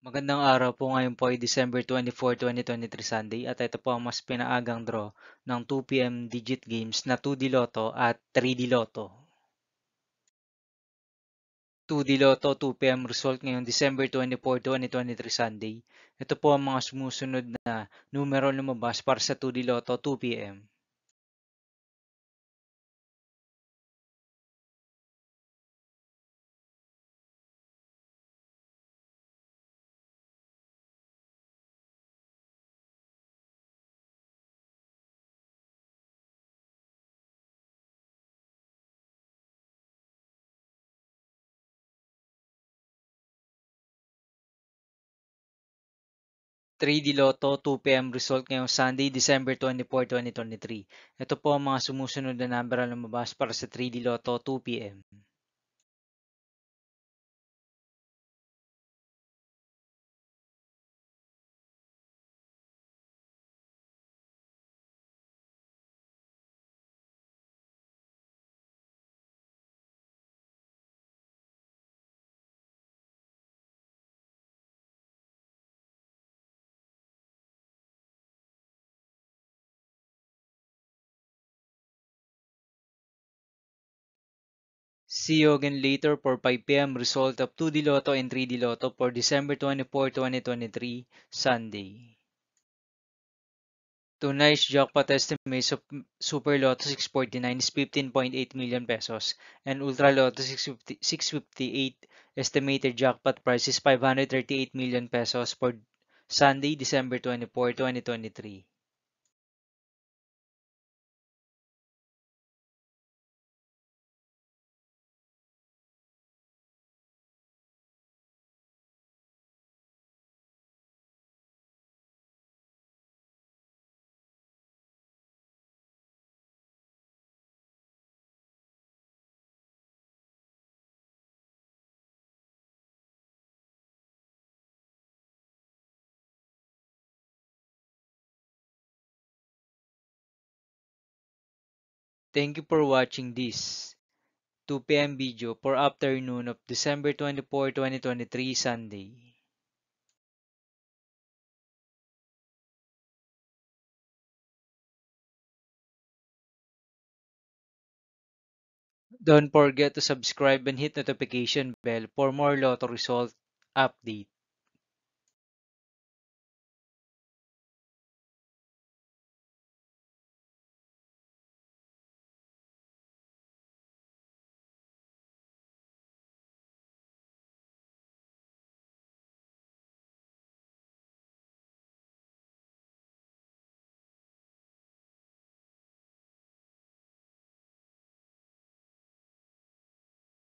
Magandang araw po, ngayon po ay December 24, 2023 Sunday at ito po ang mas pinaagang draw ng 2 PM digit games na 2D Lotto at 3D Lotto. 2D Lotto 2 PM result ngayong December 24, 2023 Sunday. Ito po ang mga sumusunod na numero lumabas para sa 2D Lotto 2 PM. 3D Lotto 2 PM result ngayong Sunday, December 24, 2023. Ito po ang mga sumusunod na number na lumabas para sa 3D Lotto 2 PM. See you again later for 5 PM result of 2D Lotto and 3D Lotto for December 24, 2023, Sunday. Tonight's jackpot estimates of Super Lotto 649 is 15.8 million pesos and Ultra Lotto 658 estimated jackpot price is 538 million pesos for Sunday, December 24, 2023. Thank you for watching this 2 PM video for afternoon of December 24, 2023, Sunday. Don't forget to subscribe and hit notification bell for more Lotto result update.